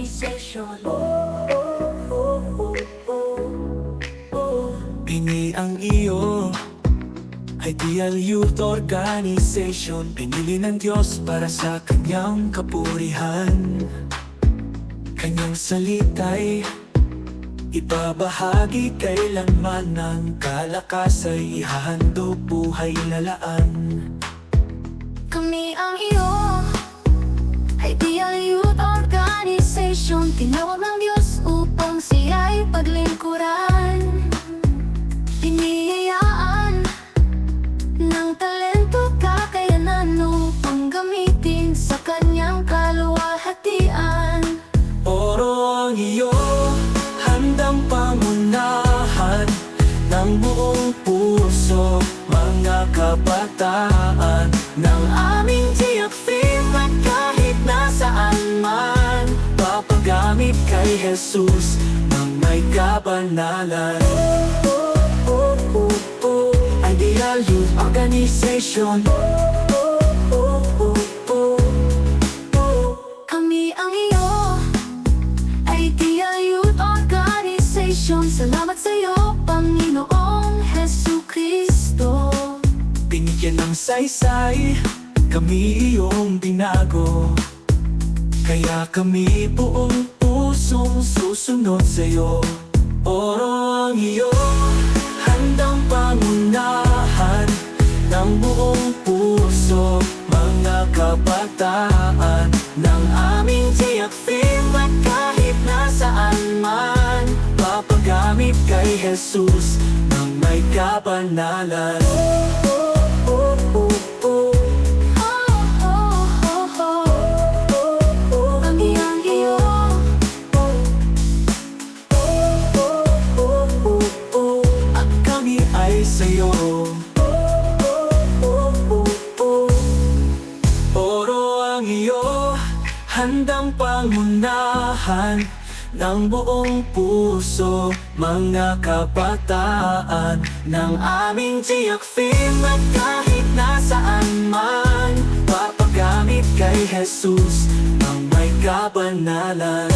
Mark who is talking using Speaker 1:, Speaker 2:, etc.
Speaker 1: Organization.
Speaker 2: Pinili ang iyo Ideal Youth Organization. Pinili ng Diyos para sa kanyang kapurihan. Kanyang salita'y ibabahagi kailanman. Ng kalakas ay ihahandog buhay lalaan.
Speaker 1: Kami ang iyo, Ideal Youth Organization. Tinawag ng Diyos upang siya'y paglingkuran. Iniyayaan ng talento, kakayanan upang gamitin sa kanyang kaluwalhatian.
Speaker 2: Oro ang iyo, handang pangunahan ng buong puso, mga kabataan ng aming tiyak fame. At kahit nasaan man, papagamit kay Jesus ng may kabanalan. Ideal Youth Organization.
Speaker 1: Kami ang iyo, Ideal Youth Organization. Salamat sa iyo, Panginoong Jesucristo.
Speaker 2: Binigyan ng saysay, kami iyong binago. Kaya kami buong pusong susunod sa'yo. Oro ang iyo, handang pangunahan ng buong puso, mga kabataan ng aming tiyak fame. At kahit nasaan man, papagamit kay Jesus ng may kabanalan.
Speaker 1: Kami ang iyo,
Speaker 2: At kami ay sa'yo. Oro ang iyo, handang pangunahan ng buong puso, mga kabataan ng aming tiyak fame. At kahit nasaan man, papagamit kay Jesus ng may kabanalan.